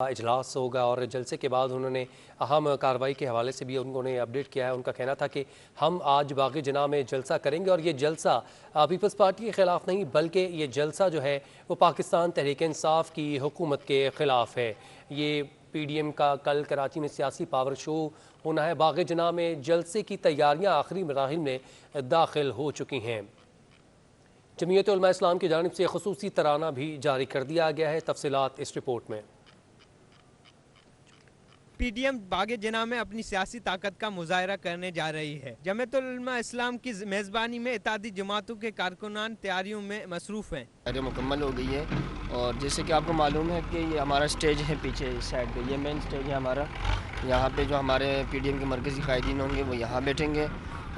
इजलास होगा और जलसे के बाद उन्होंने अहम कार्रवाई के हवाले से भी उन्होंने अपडेट किया है। उनका कहना था कि हम आज बाग़ जना में जलसा करेंगे और ये जलसा पीपल्स पार्टी के ख़िलाफ़ नहीं बल्कि ये जलसा जो है वो पाकिस्तान तहरीक इंसाफ की हुकूमत के ख़िलाफ़ है। ये PDM का कल कराची में सियासी पावर शो होना है। बाग़ जना में जलसे की तैयारियाँ आखिरी मराहिल में दाखिल हो चुकी हैं। जमीयत उलमा इस्लाम की जानिब से खुसूसी तराना भी जारी कर दिया गया है। तफसीलात इस रिपोर्ट में। PDM बाग़ जना में अपनी सियासी ताकत का मुजाहरा करने जा रही है। जमीयत उलमा इस्लाम की मेज़बानी में इत्तेहादी जमातों के कारकुनान तैयारियों में मसरूफ़ हैं। तैयारी मुकम्मल हो गई है और जैसे कि आपको मालूम है कि ये हमारा स्टेज है पीछे इस साइड पे, ये मेन स्टेज है हमारा। यहाँ पे जो हमारे PDM के मरकज़ी कायदीन होंगे वो यहाँ बैठेंगे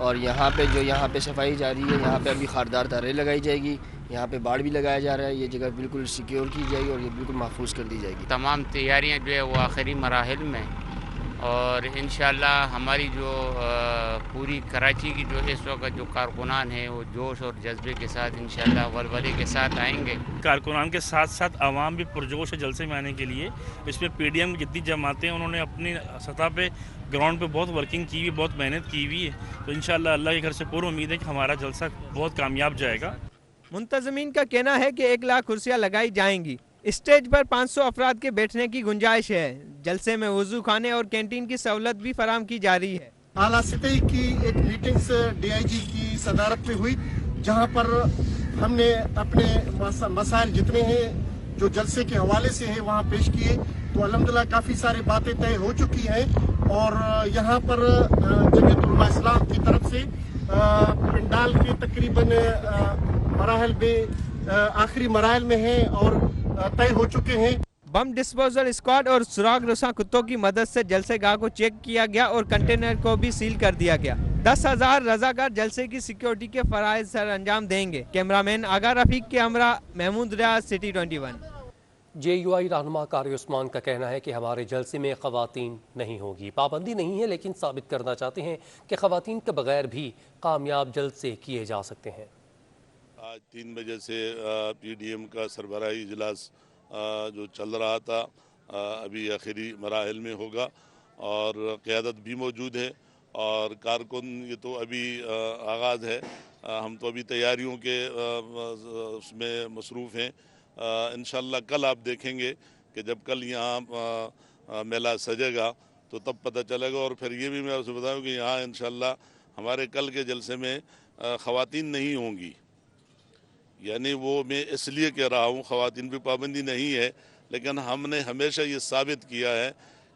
और यहाँ पे सफाई जारी है। यहाँ पे अभी खारदार तारें लगाई जाएगी, यहाँ पे बाड़ भी लगाया जा रहा है। ये जगह बिल्कुल सिक्योर की जाएगी और ये बिल्कुल महफूज कर दी जाएगी। तमाम तैयारियाँ जो है वो आखिरी मराहिल में और इंशाअल्लाह हमारी जो पूरी कराची की जो इस वक्त जो कारकुनान है वो जोश और जज्बे के साथ इंशाअल्लाह वलवले के साथ आएंगे। कारकुनान के साथ साथ आवाम भी पुरजोश है जलसे में आने के लिए। इसमें PDM की जितनी जमातें हैं उन्होंने अपनी सतह पे ग्राउंड पे बहुत वर्किंग की हुई, बहुत मेहनत की हुई है। तो इंशाअल्लाह अल्लाह के घर से पूरी उम्मीद है कि हमारा जलसा बहुत कामयाब जाएगा। मुंतज़मीन का कहना है कि 1 लाख कुर्सियाँ लगाई जाएंगी। स्टेज पर 500 अफराद के बैठने की गुंजाइश है। जलसे में वजू खाने और कैंटीन की सहूलत भी फराम की जा रही है। आला सतह की एक मीटिंग्स DIG की सदारत में हुई, जहां पर हमने अपने मसाइल जितने हैं जो जलसे के हवाले से हैं वहां पेश किए। तो अल्हम्दुलिल्लाह काफ़ी सारी बातें तय हो चुकी हैं और यहाँ पर जमीयत उलमा इस्लाम की तरफ से पंडाल के तकरीबन मराहल में आखिरी मराहल में हैं और तय हो चुके हैं। बम डिस्पोजल स्क्वाड और सुराग रसा कुत्तों की मदद से जलसे गाह को चेक किया गया और कंटेनर को भी सील कर दिया गया। 10,000 रजाकार जलसे की सिक्योरिटी के फराइज सर अंजाम देंगे। कैमरामैन आगा रफीक के हमरा महमूद रियाज, सिटी 21। JUI रहनुमा कारी उस्मान का कहना है कि हमारे जलसे में ख़वातीन नहीं होगी। पाबंदी नहीं है लेकिन साबित करना चाहते हैं कि ख़वातीन के बगैर भी कामयाब जलसे किए जा सकते हैं। आज 3 बजे से PDM का सरबराही इजलास जो चल रहा था अभी आखिरी मराहल में होगा और क़यादत भी मौजूद है और कारकुन ये तो अभी आगाज़ है। हम तो अभी तैयारियों के उसमें मसरूफ़ हैं। इंशाअल्लाह कल आप देखेंगे कि जब कल यहाँ मेला सजेगा तो तब पता चलेगा। और फिर ये भी मैं आपसे बताऊँ कि यहाँ इंशाअल्लाह हमारे कल के जलसे में ख़वातीन नहीं होंगी। यानी वो मैं इसलिए कह रहा हूँ ख़वातीन पे पाबंदी नहीं है, लेकिन हमने हमेशा ये साबित किया है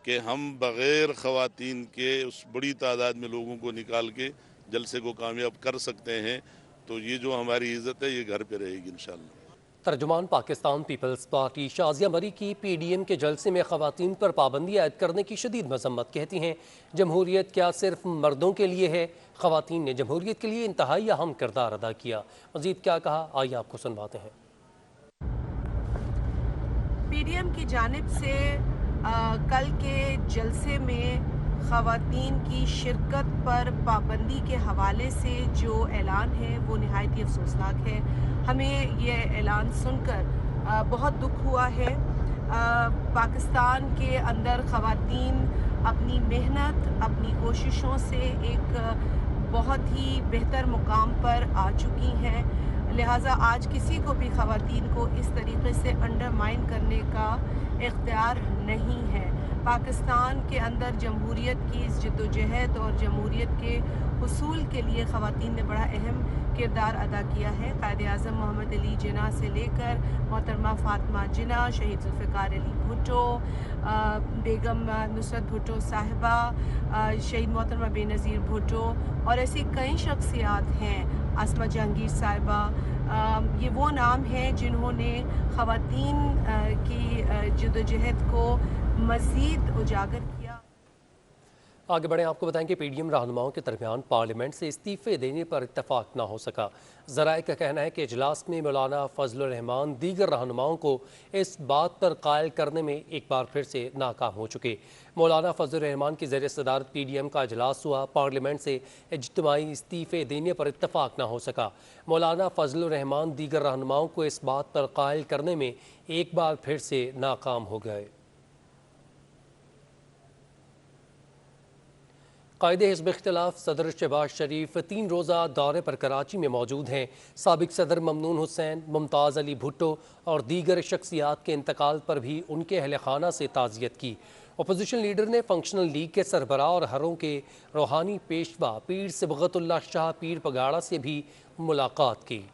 कि हम बग़ैर ख़वातीन के उस बड़ी तादाद में लोगों को निकाल के जलसे को कामयाब कर सकते हैं। तो ये जो हमारी इज़्ज़त है ये घर पे रहेगी इंशाअल्लाह। तर्जुमान पाकिस्तान पीपल्स पार्टी शाज़िया मरी की PDM के जलसे में ख़वातीन पर पाबंदी आयद करने की शदीद मजम्मत। कहती हैं जमहूरियत क्या सिर्फ मर्दों के लिए है? ख़वातीन ने जमहूरियत के लिए इंतहाई अहम किरदार अदा किया। मज़ीद क्या कहा, आइए आपको सुनवाते हैं। PDM की जानिब से कल के जलसे में ख़वातीन की शिरकत पर पाबंदी के हवाले से जो ऐलान है वो नहायत ही अफसोसनाक है। हमें ये ऐलान सुनकर बहुत दुख हुआ है। पाकिस्तान के अंदर ख़वातीन अपनी मेहनत, अपनी कोशिशों से एक बहुत ही बेहतर मुकाम पर आ चुकी हैं। लिहाजा आज किसी को भी ख़वातीन को इस तरीके से अंडरमाइन करने का इख्तियार नहीं है। पाकिस्तान के अंदर जमहूरियत की इस जद्दोजहद और जमहूरियत के हुसूल के लिए ख़वातीन ने बड़ा अहम किरदार अदा किया है। कायद-ए-आज़म मोहम्मद अली जिन्ना से लेकर मोहतरमा फ़ातिमा जिन्ना, शहीद ज़ुल्फ़िकार अली भुट्टो, बेगम नुसरत भुट्टो साहिबा, शहीद मोहतरमा बेनज़ीर भुट्टो और ऐसी कई शख्सियात हैं, आसमा जहांगीर साहिबा। ये वो नाम हैं जिन्होंने ख़वातीन की जद्दोजहद को मज़ीद उजागर किया। आगे बढ़ें, आपको बताएं कि PDM रहनुमाओं के दरमियान पार्लियामेंट से इस्तीफ़े देने पर इत्तफाक न हो सका। ज़राए का कहना है कि इजलास में मौलाना फजलुर रहमान दीगर रहनुमाओं को इस बात पर कायल करने में एक बार फिर से नाकाम हो चुके। मौलाना फजलुर रहमान की ज़ेर सदारत PDM का इजलास हुआ। पार्लियामेंट से इज्तिमाई इस्तीफ़े देने पर इत्तफाक न हो सका। मौलाना फजलुर रहमान दीगर रहनुमाओं को इस बात पर कायल करने में एक बार फिर से नाकाम हो गए। कायदे हिज़्ब इख्तिलाफ सदर शहबाज शरीफ 3 रोज़ा दौरे पर कराची में मौजूद हैं। साबिक सदर ममनून हुसैन, मुमताज़ अली भुट्टो और दीगर शख्सियात के इंतकाल पर भी उनके अहल खाना से ताज़ियत की। अपोजिशन लीडर ने फंक्शनल लीग के सरबराह और हरों के रूहानी पेशवा पीर सिबगतुल्लाह शाह पीर पगाड़ा से भी मुलाकात की।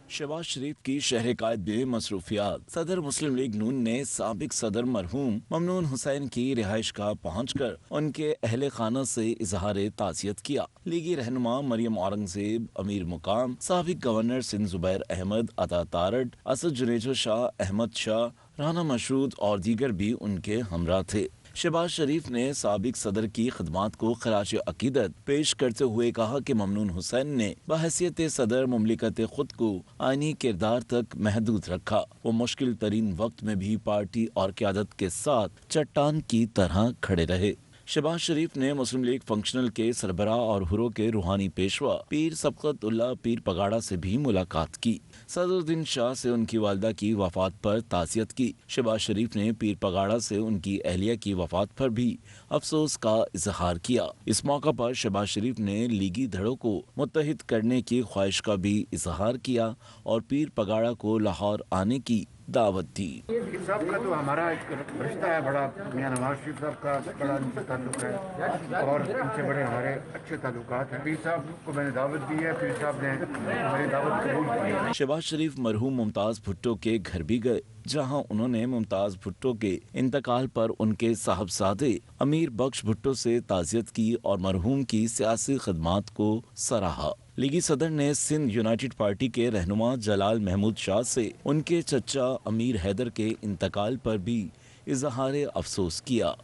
शहबाज शरीफ की शहर कायद में मसरूफियात। सदर मुस्लिम लीग नून ने साबिक सदर मरहूम ममनून हुसैन की रिहाइश गाह पहुँचकर उनके अहले खाना से इजहार ताज़ियत किया। लीगी रहनुमा मरियम औरंगजेब, अमीर मुकाम, साबिक गवर्नर सिंध जुबैर अहमद, अता तारड़, असद जुनेजो शाह, अहमद शाह, राना मशरूद और दीगर भी उनके हमरा थे। शहबाज शरीफ ने साबिक सदर की खिदमात को खराज अकीदत पेश करते हुए कहा कि ममनून हुसैन ने बहैसियत सदर मुमलिकत खुद को आईनी किरदार तक महदूद रखा। वो मुश्किल तरीन वक्त में भी पार्टी और क़यादत के साथ चट्टान की तरह खड़े रहे। शहबाज शरीफ ने मुस्लिम लीग फंक्शनल के सरबराह और हुरों के रूहानी पेशवा पीर सबकतुल्लाह पीर पगाड़ा से भी मुलाकात की। सदरुद्दीन शाह से उनकी वालदा की वफात पर ताज़ियत की। शहबाज शरीफ ने पीर पगाड़ा से उनकी अहलिया की वफात पर भी अफसोस का इजहार किया। इस मौका पर शहबाज शरीफ ने लीगी धड़ों को मुत्तहिद करने की ख्वाहिश का भी इजहार किया और पीर पगाड़ा को लाहौर आने की दावत दी। साहब का तो हमारा एक रिश्ता है बड़ा, मियां नवाज शरीफ साहब का बड़ा उनसे ताल्लुक है और इनसे बड़े हमारे अच्छे ताल्लुकात हैं। पीर साहब को मैंने दावत दी है, पीर साहब ने मेरी दावत कबूल की। शहबाज शरीफ मरहूम मुमताज़ भुट्टो के घर भी गए, जहां उन्होंने मुमताज़ भुट्टो के इंतकाल पर उनके साहबजादे अमीर बख्श भुट्टो से ताज़ियत की और मरहूम की सियासी खिदमात को सराहा। लीगी सदर ने सिंध यूनाइटेड पार्टी के रहनुमा जलाल महमूद शाह से उनके चचा अमीर हैदर के इंतकाल पर भी इजहार अफसोस किया।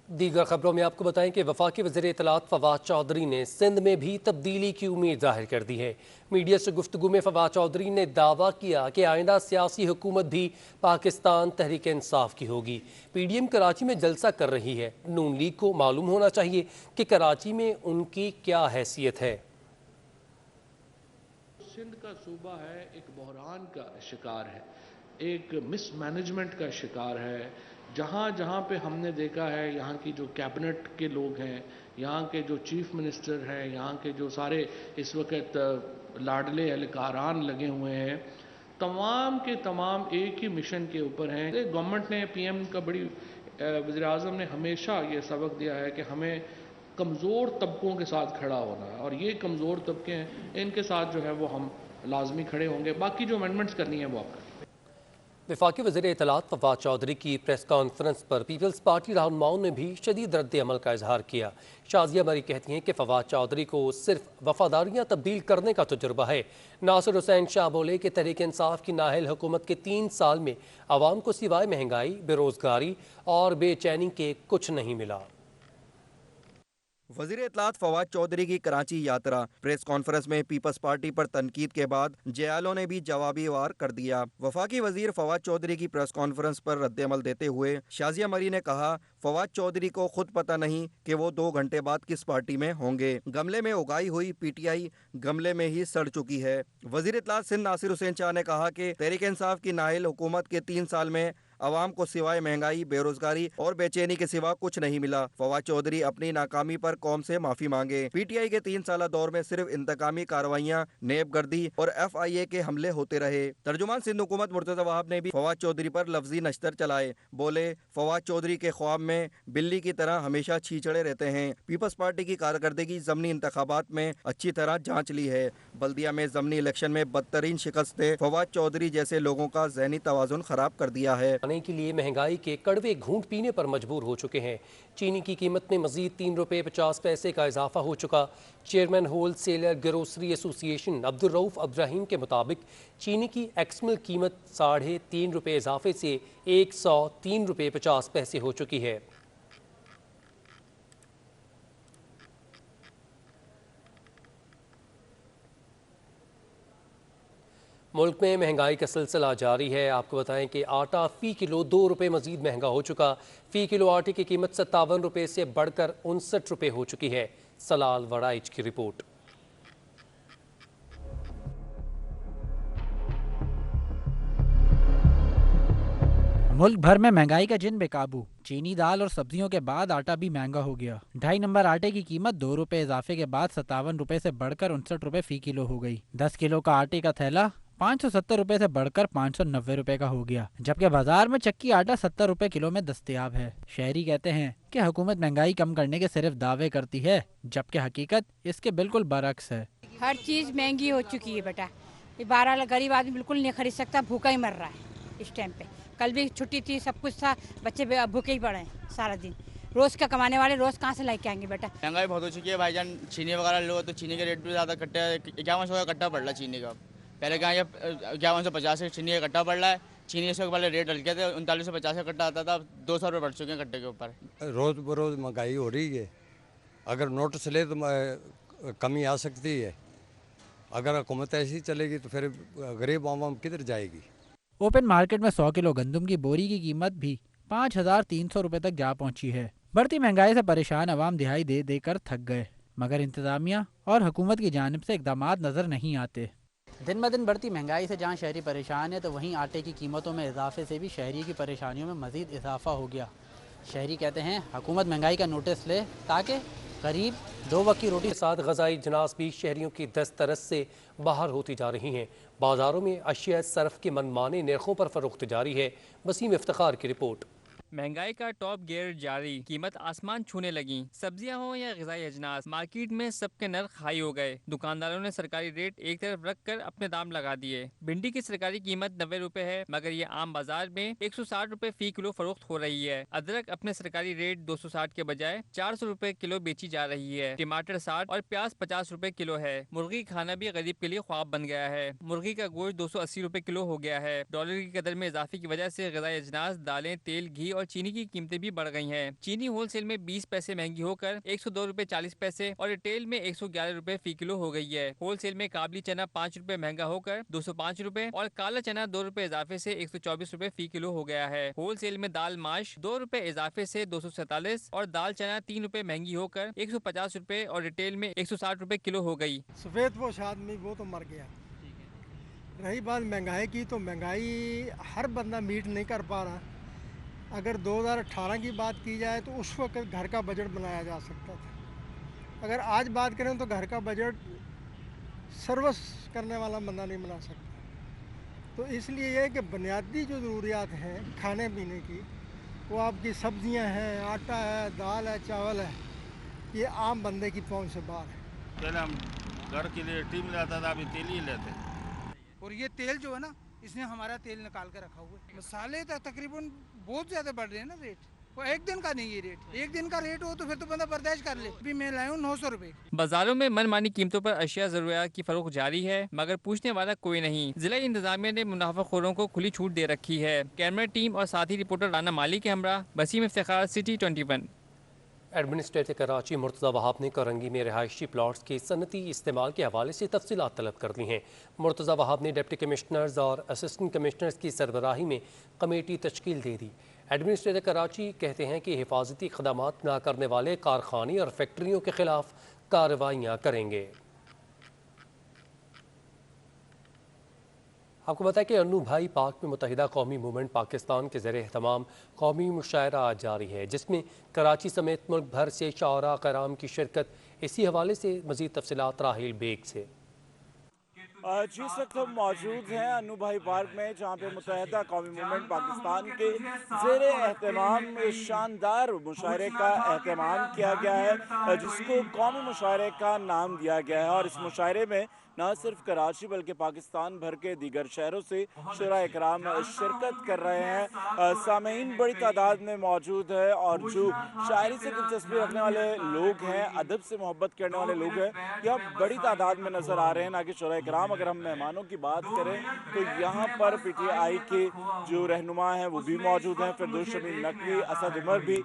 दीगर खबरों में आपको बताएं कि वफाकी वज़ीर इत्तलात फवाद चौधरी ने सिंध में भी तब्दीली की उम्मीद जाहिर कर दी है। मीडिया से गुफ्तगू में फवाद चौधरी ने दावा किया कि आइंदा सियासी हुकूमत भी पाकिस्तान तहरीक इंसाफ की होगी। PDM कराची में जलसा कर रही है। नून लीग को मालूम होना चाहिए कि कराची में उनकी क्या हैसियत है। सिंध का सूबा है, एक बहरान का शिकार है, एक मिसमैनेजमेंट का शिकार है। जहाँ जहाँ पे हमने देखा है, यहाँ की जो कैबिनेट के लोग हैं, यहाँ के जो चीफ मिनिस्टर हैं, यहाँ के जो सारे इस वक्त लाडले एहलकारान लगे हुए हैं, तमाम के तमाम एक ही मिशन के ऊपर हैं। गवर्नमेंट ने, PM का बड़ी वज़ीर आज़म ने हमेशा ये सबक दिया है कि हमें कमज़ोर तबकों के साथ खड़ा होना है और ये कमज़ोर तबके हैं, इनके साथ जो है वो हम लाजमी खड़े होंगे। बाकी जो अमेंडमेंट्स करनी है वो आप करें। वफाकी वज़ीर इत्तलात फवाद चौधरी की प्रेस कॉन्फ्रेंस पर पीपल्स पार्टी रहनुमाओं ने भी शदीद रद्द अमल का इजहार किया। शाजिया मरी कहती हैं कि फवाद चौधरी को सिर्फ वफादारियाँ तब्दील करने का तजुर्बा है। नासिर हुसैन शाह बोले कि तहरीक इंसाफ की नाअहल हुकूमत के 3 साल में आवाम को सिवाय महंगाई, बेरोज़गारी और बेचैनी के कुछ नहीं मिला। वज़ीर इत्तलात फवाद चौधरी की कराची यात्रा। प्रेस कॉन्फ्रेंस में पीपल्स पार्टी पर तनकीद के बाद जयालों ने भी जवाबी वार कर दिया। वफाकी वज़ीर फवाद चौधरी की प्रेस कॉन्फ्रेंस पर रद्द-ए-अमल देते हुए शाजिया मरी ने कहा, फवाद चौधरी को खुद पता नहीं कि वो 2 घंटे बाद किस पार्टी में होंगे। गमले में उगाई हुई PTI गमले में ही सड़ चुकी है। वज़ीर इत्तलात सिंध नासिर हुसैन शाह ने कहा कि तहरीक इंसाफ की नाअहल हुकूमत के 3 साल में आवाम को सिवाय महंगाई, बेरोजगारी और बेचैनी के सिवा कुछ नहीं मिला। फवाद चौधरी अपनी नाकामी पर कौम से माफी मांगे। PTI के 3 साल दौर में सिर्फ इंतकामी कार्रवाइयाँ, नेबगर्दी और FIA के हमले होते रहे। तर्जुमान सिंध हुकूमत मुर्तज़ा वहाब ने भी फवाद चौधरी पर लफ्जी नश्तर चलाए। बोले, फवाद चौधरी के ख्वाब में बिल्ली की तरह हमेशा छींचड़े रहते हैं। पीपल्स पार्टी की कारकर्दगी ज़मनी इंतखाबात में अच्छी तरह जाँच ली है। बल्दिया में ज़मनी इलेक्शन में बदतरीन शिकस्त ने फवाद चौधरी जैसे लोगों का ज़हनी तवाज़ुन ख़राब कर दिया है। के लिए महंगाई के कड़वे घूंट पीने पर मजबूर हो चुके हैं। चीनी की कीमत में मजीद 3 रुपये 50 पैसे का इजाफा हो चुका। Chairman wholesaler grocery association Abdul Rauf Ibrahim के मुताबिक चीनी की एक्समल कीमत 3.5 रुपये इजाफे से 103 रुपये 50 पैसे हो चुकी है। मुल्क में महंगाई का सिलसिला जारी है। आपको बताएं कि आटा फ़ी किलो 2 रुपये मजीद महंगा हो चुका। फ़ी किलो आटे की कीमत 57 रुपये से बढ़कर 59 रुपये हो चुकी है। सलाल वड़ाइच की रिपोर्ट। मुल्क भर में महंगाई का जिन बेकाबू। चीनी, दाल और सब्जियों के बाद आटा भी महंगा हो गया। 2.5 नंबर आटे की कीमत 2 रुपए इजाफे के बाद 57 रुपए से बढ़कर 59 रुपए फी किलो हो गई। 10 किलो का आटे का थैला 570 रुपए से बढ़कर 590 रुपए का हो गया, जबकि बाजार में चक्की आटा 70 रुपए किलो में दस्तयाब है। शहरी कहते हैं कि हुकूमत महंगाई कम करने के सिर्फ दावे करती है, जबकि हकीकत इसके बिल्कुल बरअक्स है। हर चीज महंगी हो चुकी है बेटा। 12 गरीब आदमी बिल्कुल नहीं खरीद सकता, भूखा ही मर रहा है इस टाइम पे। कल भी छुट्टी थी, सब कुछ था, बच्चे भूखे ही पड़े हैं सारा दिन। रोज का कमाने वाले रोज कहाँ से लेके आएंगे बेटा। महंगाई बहुत हो चुकी है भाईजान। चीनी वगैरह लो तो चीनी के रेट भी ज़्यादा कट्टा 5100 का कट्टा पड़ रहा है चीनी का। पहले कहाँ ये 5150 का चीनी का कट्टा पड़ रहा है। चीनी इसके पहले रेट हल्के थे, 3950 का कट्टा आता था, 200 रुपये बढ़ चुके हैं कट्टे के ऊपर। रोज़ बरोज़ महंगाई हो रही है। अगर नोटिस ले तो कमी आ सकती है। अगर हुकूमत ऐसी चलेगी तो फिर गरीब आवाम किधर जाएगी। ओपन मार्केट में 100 किलो गंदम की बोरी की कीमत भी 5300 रुपए तक जा पहुंची है। बढ़ती महंगाई से परेशान अवाम दिहाई दे देकर थक गए, मगर इंतजामिया और हुकूमत की जानिब से इकदामात नजर नहीं आते। दिन ब दिन बढ़ती महंगाई से जहां शहरी परेशान है, तो वहीं आटे की कीमतों में इजाफे से भी शहरी की परेशानियों में मजीद इजाफा हो गया। शहरी कहते हैं हुकूमत महंगाई का नोटिस ले ताकि गरीब 2 वक्त की रोटी के साथ ग़ज़ाई जनास भी शहरियों की दस्तरस से बाहर होती जा रही हैं। बाज़ारों में अशिया सरफ के मनमाने नरखों पर फरोख्त जारी है। वसीम इफ्तिखार की रिपोर्ट। महंगाई का टॉप गियर जारी, कीमत आसमान छूने लगी। सब्जियां हो या ग़िज़ाई अजनास, मार्केट में सबके नर्ख हाई हो गए। दुकानदारों ने सरकारी रेट एक तरफ रख कर अपने दाम लगा दिए। भिंडी की सरकारी कीमत 90 रुपए है, मगर ये आम बाजार में 160 रुपए फी किलो फरोख्त हो रही है। अदरक अपने सरकारी रेट 260 के बजाय 400 रुपए किलो बेची जा रही है। टमाटर 60 और प्याज 50 रुपए किलो है। मुर्गी खाना भी गरीब के लिए ख्वाब बन गया है। मुर्गी का गोश्त 280 रुपए किलो हो गया है। डॉलर की कदर में इजाफे की वजह से ग़िज़ाई अजनास, दालें, तेल, घी और चीनी की कीमतें भी बढ़ गई हैं। चीनी होलसेल में 20 पैसे महंगी होकर 102 रुपए 40 पैसे और रिटेल में 111 रुपए फी किलो हो गई है। होलसेल में काबली चना 5 रुपए महंगा होकर 205 रुपए और काला चना 2 रुपए इजाफे से 124 रुपए फी किलो हो गया है। होलसेल में दाल माश 2 रुपए इजाफे से 247 और दाल चना 3 रुपए महंगी होकर 150 रुपए और रिटेल में 160 रुपए किलो हो गई। सफेद पोश आदमी वो तो मर गया। रही बात महंगाई की, तो महंगाई हर बंदा मीट नहीं कर पा रहा। अगर 2018 की बात की जाए तो उस वक्त घर का बजट बनाया जा सकता था। अगर आज बात करें तो घर का बजट सर्विस करने वाला बंदा नहीं बना सकता। तो इसलिए यह कि बुनियादी जो ज़रूरियात हैं खाने पीने की, वो आपकी सब्जियां हैं, आटा है, दाल है, चावल है, ये आम बंदे की पहुंच से बाहर है। पहले हम घर के लिए टीम लेता था, अभी तेल ही लेते। और ये तेल जो है ना, इसने हमारा तेल निकाल कर रखा हुआ है। मसाले तकरीबन बहुत ज़्यादा बढ़ रहे हैं ना रेट। वो एक दिन का नहीं है रेट। एक दिन का रेट हो तो फिर तो बंदा बर्दाश्त कर ले। अभी मैं लाया हूँ 900 रुपए। बाजारों में मनमानी कीमतों पर अशिया ज़रूरियात की फरोख्त जारी है, मगर पूछने वाला कोई नहीं। जिला इंतजामिया ने मुनाफाखोरों को खुली छूट दे रखी है। कैमरा टीम और साथी रिपोर्टर राना माली के हमरा वसीम इफ्तिखार, सिटी 21। एडमिनिस्ट्रेटर कराची मुर्तज़ा वहाब ने करंगी में रिहायशी प्लाट्स के सनती इस्तेमाल के हवाले से तफसीलात तलब कर दी हैं। मुर्तज़ा वहाब ने डिप्टी कमिश्नर्स और असिस्टेंट कमिश्नर्स की सरबराही में कमेटी तश्कील दे दी। एडमिनिस्ट्रेटर कराची कहते हैं कि हिफाजती खदमात ना करने वाले कारखाने और फैक्ट्रियों के खिलाफ कार्रवाइयाँ करेंगे। आपको बताया कि अन्नू भाई पार्क में मुत्तहिदा कौमी मूवमेंट पाकिस्तान के ज़रिए एहतमाम कौमी मुशायरा आज जारी है, जिसमें कराची समेत मुल्क भर से शाअरा कराम की शिरकत। इसी हवाले से मज़ीद तफसीलात राहिल बेग से। जी इस वक्त हम मौजूद हैं अन्नू भाई पार्क में, जहाँ पे मुत्तहिदा कौमी मूवमेंट पाकिस्तान के ज़ेरे एहतमाम शानदार मुशायरे का एहतमाम किया गया है, जिसको कौमी मुशायरे का नाम दिया गया है। और इस मुशायरे में न सिर्फ कराची बल्कि पाकिस्तान भर के दीगर शहरों से शुराए कराम शिरकत कर रहे हैं। सामीन बड़ी तादाद में मौजूद है और जो शायरी से दिलचस्पी रखने वाले लोग हैं, अदब से मोहब्बत करने वाले लोग हैं, यह बड़ी तादाद में नज़र आ रहे हैं, ना कि शुराए कराम। अगर हम मेहमानों की बात करें तो यहाँ पर PTI के जो रहनुमा हैं वो भी मौजूद हैं। फिरदौस शमीम नकवी, असद उमर भी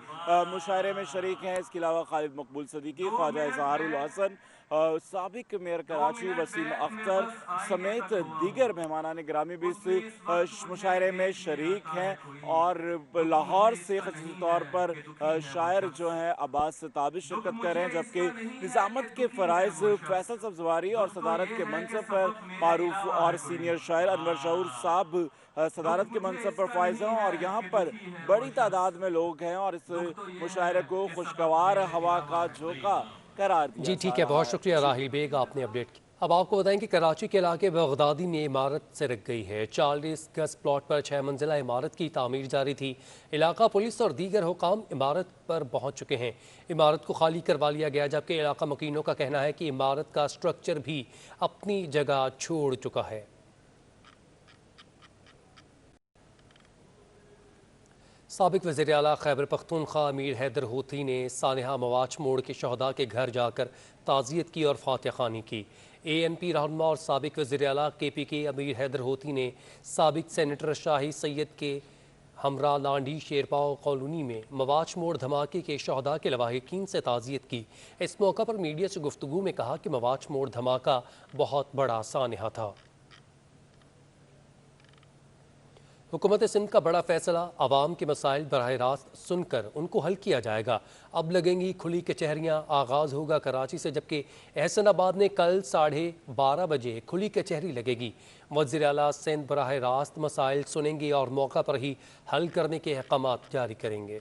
मुशायरे में शरीक हैं। इसके अलावा खालिद मकबूल सदीकी, ख्वाजा इजहारुल हसन, साबिक मेयर कराची वसीम वसीम अख्तर समेत दीगर मेहमानान गिरामी भी इस मुशायरे में शरीक हैं। और लाहौर से ख़ासी तौर पर शायर जो हैं अब्बास सताबी शिरकत कर रहे हैं, जबकि निज़ामत के फ़राइज़ फैसल सब्ज़वारी और सदारत के मनसब पर मारूफ और सीनियर शायर अनवर शऊर साहब सदारत के मनसब पर फाइज हैं। और यहाँ पर बड़ी तादाद में लोग हैं और इस मुशायरे को खुशगवार हवा का झोंका करार दिया। जी ठीक है, बहुत शुक्रिया राहिल बेग, आपने अपडेट की। अब आपको बताएं कि कराची के इलाके बगदादी में इमारत से रख गई है। 40 गज प्लॉट पर 6 मंजिला इमारत की तामीर जारी थी। इलाका पुलिस और दीगर हुकाम इमारत पर पहुंच चुके हैं। इमारत को खाली करवा लिया गया, जबकि इलाका मकीनों का कहना है कि इमारत का स्ट्रक्चर भी अपनी जगह छोड़ चुका है। साबिक वज़ीर आला खैबर पख्तूनख्वा अमीर हैदर होती ने सानिहा मवाच मोड़ के शहदा के घर जाकर ताज़ियत की और फातिहा ख़ानी की। ANP रहनुमा और साबिक वज़ीर आला KPK अमीर हैदर होती ने साबिक सेनेटर शाही सैयद के हमरा लांडी शेरपाव कॉलोनी में मवाच मोड़ धमाके के शहदा के लवाहिकीन से ताज़ियत की। इस मौका पर मीडिया से गुफ्तगू में कहा कि मवाच मोड़ धमाका बहुत बड़ा सानिहा था। हुकूमत सिंध का बड़ा फैसला, आवाम के मसाइल बराह रास्त सुनकर उनको हल किया जाएगा। अब लगेंगी खुली कचहरियाँ। आगाज़ होगा कराची से, जबकि एहसनाबाद में कल 12:30 बजे खुली कचहरी लगेगी। वज़ीर आला सिंध बराह रास्त मसाइल सुनेंगे और मौका पर ही हल करने के अहकामात जारी करेंगे।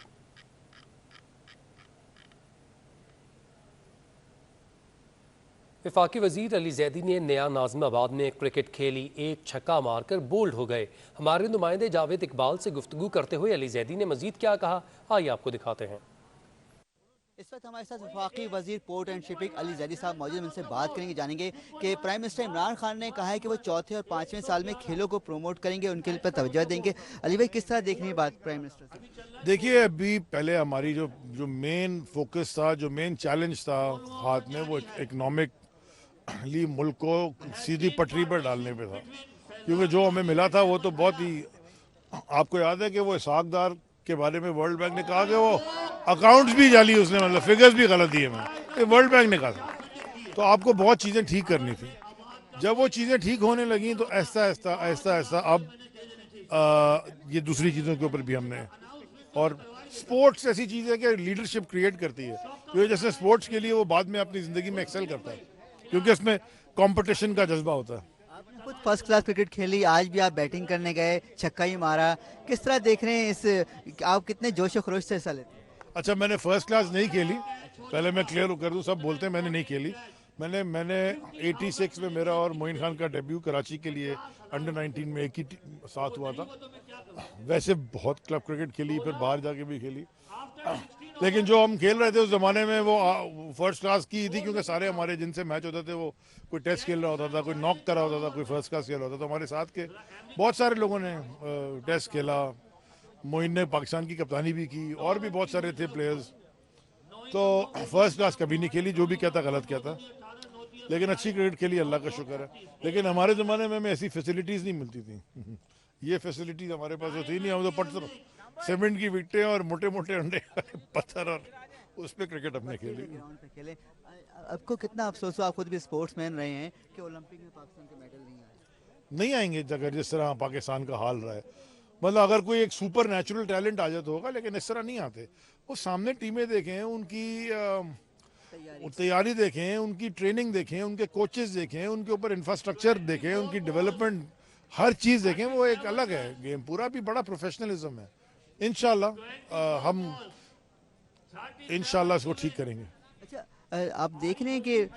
वफाकी वज़ीर अली ज़ैदी ने नया नाज़िमाबाद में क्रिकेट खेली, एक छक्का मारकर बोल्ड हो गए। हमारे नुमाइंदे जावेद इकबाल से गुफ्तगू करते हुए अली ज़ैदी ने मज़ीद क्या कहा, आइए आपको दिखाते हैं। इस वक्त हमारे साथ वफाकी वज़ीर port and shipping Ali Zaidi साहब मौजूद, उनसे बात करेंगे, जानेंगे कि प्राइम मिनिस्टर इमरान खान ने कहा है कि वो चौथे और 5वें साल में खेलों को प्रमोट करेंगे, उनके लिए तवज्जो देंगे। अली भाई, किस तरह देखनी है बात प्राइम मिनिस्टर से? देखिए, अभी पहले हमारी जो मेन फोकस था, जो मेन चैलेंज था हाथ में, वो इकनॉमिक मुल्क को सीधी पटरी पर डालने पे था, क्योंकि जो हमें मिला था वो तो बहुत ही, आपको याद है कि वो इसाकदार के बारे में वर्ल्ड बैंक ने कहा कि वो अकाउंट्स भी जाली, उसने मतलब फिगर्स भी गलत दिए मैंने, वर्ल्ड बैंक ने कहा था। तो आपको बहुत चीज़ें ठीक करनी थी। जब वो चीज़ें ठीक होने लगी तो ऐसा अब ये दूसरी चीज़ों के ऊपर भी हमने, और स्पोर्ट्स ऐसी चीज़ है कि लीडरशिप क्रिएट करती है, क्योंकि जैसे स्पोर्ट्स के लिए वो बाद में अपनी ज़िंदगी में एक्सेल करता है, क्योंकि उसमें कंपटीशन का जज्बा होता है। आपने खुद फर्स्ट क्लास क्रिकेट खेली, आज भी आप बैटिंग करने गए, छक्का ही मारा, किस तरह देख रहे हैं इस, आप कितने जोश खरोश से हिस्सा लेते हैं? अच्छा, मैंने फर्स्ट क्लास नहीं खेली, पहले मैं क्लियर कर दूं, सब बोलते हैं मैंने नहीं खेली। मैंने 86 में मेरा और मोइन खान का डेब्यू कराची के लिए अंडर 19 में एक ही साथ हुआ था। वैसे बहुत क्लब क्रिकेट खेली, फिर बाहर जाके भी खेली, लेकिन जो हम खेल रहे थे उस ज़माने में वो फर्स्ट क्लास की थी, क्योंकि सारे हमारे जिनसे मैच होते थे वो कोई टेस्ट खेल रहा होता था, कोई नॉक कर रहा होता था, कोई फर्स्ट क्लास खेल रहा होता था। हमारे साथ के बहुत सारे लोगों ने टेस्ट खेला, मोइन ने पाकिस्तान की कप्तानी भी की, और भी बहुत सारे थे प्लेयर्स। तो फर्स्ट क्लास कभी नहीं खेली, जो भी कहता गलत कहता, लेकिन अच्छी क्रिकेट खेली, अल्लाह का शुक्र है। लेकिन हमारे ज़माने में ऐसी फैसिलिटीज़ नहीं मिलती थी, ये फैसिलिटीज़ हमारे पास तो थी नहीं। हम तो पत्थर सीमेंट की विकटें और मोटे मोटे अंडे पत्थर, और उस पर क्रिकेट अपने खेले। आपको कितना अफसोस हो, आप खुद भी स्पोर्ट्समैन रहे हैं, कि ओलंपिक में पाकिस्तान के मेडल नहीं आएंगे अगर जिस तरह पाकिस्तान का हाल रहा है। मतलब अगर कोई एक सुपर नेचुरल टैलेंट आ जाए तो होगा, लेकिन इस तरह नहीं आते। वो सामने टीमें देखें, उनकी तैयारी देखें, उनकी ट्रेनिंग देखें, उनके कोचेस देखें, उनके ऊपर इंफ्रास्ट्रक्चर देखें, उनकी डेवलपमेंट, हर चीज़ देखें, वो एक अलग है गेम, पूरा भी बड़ा प्रोफेशनलिज्म है। इंशाल्लाह हम इंशाल्लाह इसको ठीक करेंगे। अच्छा, आप देख रहे हैं कि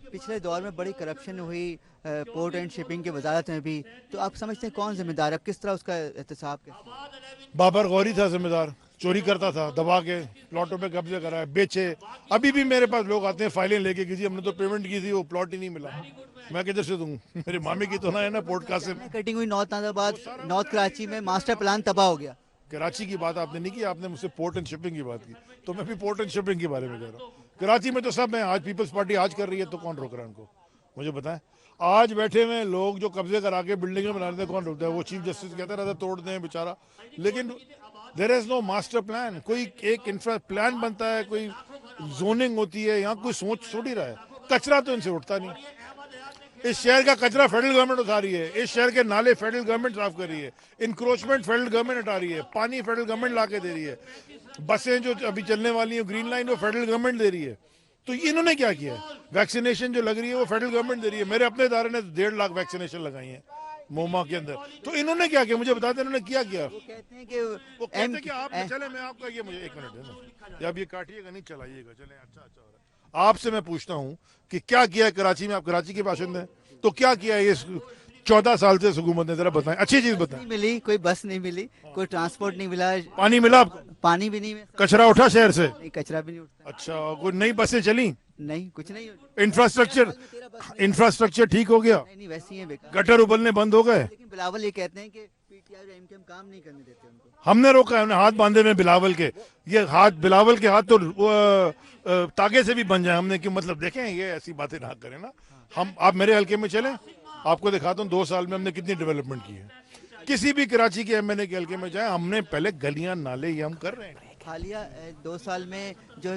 पिछले दौर में बड़ी करप्शन हुई पोर्ट एंड शिपिंग की वजारत में भी, तो आप समझते हैं कौन जिम्मेदार है, किस तरह उसका एहतसाब कैसे? बाबर गौरी था जिम्मेदार, चोरी करता था, दबा के प्लॉटों पे कब्जे कराए, बेचे। अभी भी मेरे पास लोग आते हैं फाइलें लेके कि जी हमने तो पेमेंट की थी, वो प्लॉट ही नहीं मिला। मैं किधर से दूं? मेरे मामी की तो ना है ना पोर्ट कासिम। कटिंग हुई नॉर्थ नाजाबाद, नॉर्थ कराची में मास्टर प्लान तबाह हो गया। कराची की बात आपने नहीं की, आपने मुझसे पोर्ट एंड शिपिंग की बात की, तो मैं भी पोर्ट एंड शिपिंग के बारे में कह रहा हूँ। कराची में तो सब है, आज पीपल्स पार्टी आज कर रही है, तो कौन रोक रहा है उनको? मुझे बताएं। आज बैठे हुए लोग जो कब्जे करा के बिल्डिंगें बना रहे थे, कौन रोकता है? वो चीफ जस्टिस कहता रहता तोड़ दें बेचारा, लेकिन there is no master plan. कोई एक इंफ्रा प्लान बनता है, कोई जोनिंग होती है, यहाँ कोई सोच थोड़ी रहा है। कचरा तो इनसे उठता नहीं। इस शहर का कचरा फेडरल गवर्नमेंट उठा रही है, इस शहर के नाले फेडरल गवर्नमेंट साफ कर रही है, इंक्रोचमेंट फेडरल गवर्नमेंट हटा रही है, पानी फेडरल गवर्नमेंट ला के दे रही है, बसें जो अभी चलने वाली हैं ग्रीन लाइन वो फेडरल गवर्नमेंट दे रही है। तो इन्होंने क्या किया है? वैक्सीनेशन जो लग रही है वो फेडरल गवर्नमेंट दे रही है। मेरे अपने इदारे ने 1.5 लाख वैक्सीनेशन लगाई है मोमा के अंदर। तो इन्होंने क्या किया मुझे बताते, इन्होंने क्या किया? वो कहते हैं कि आप चले, मैं आपका ये मुझे 1 मिनट देना, अब ये काटिएगा नहीं चलाइएगा, चले अच्छा हो रहा है। आपसे मैं पूछता हूँ कि क्या किया है कराची में? आप कराची के बाशिंदे हैं, तो क्या किया है ये 14 साल से हुकूमत ने? जरा बताएं, अच्छी चीज बताएं। मिली, कोई बस नहीं मिली, कोई ट्रांसपोर्ट नहीं मिला, पानी मिला आपको? पानी भी नहीं मिला। कचरा उठा शहर से? नहीं, कचरा भी नहीं उठता। अच्छा, कोई नई बसें चली? नहीं, कुछ नहीं। इंफ्रास्ट्रक्चर ठीक हो गया? नहीं, वैसे ही है बेकार। गटर उबलने बंद हो गए? लेकिन बिलावल ये कहते हैं कि पीटीआई और एमकेएम काम नहीं करने देते उनको। हमने रोका है, हमने हाथ बांधे में बिलावल के। ये हाथ बिलावल के हाथ तो तागे से भी बन जाए हमने, क्यों मतलब देखें ये ऐसी बातें ना करें ना। हम आप मेरे हल्के में चलें, आपको दिखाता हूँ 2 साल में हमने कितनी डेवलपमेंट की है। किसी भी कराची के एमएनए के हल्के में जाए, हमने पहले गलियां नाले ये हम कर रहे हैं। हालिया 2 साल में जो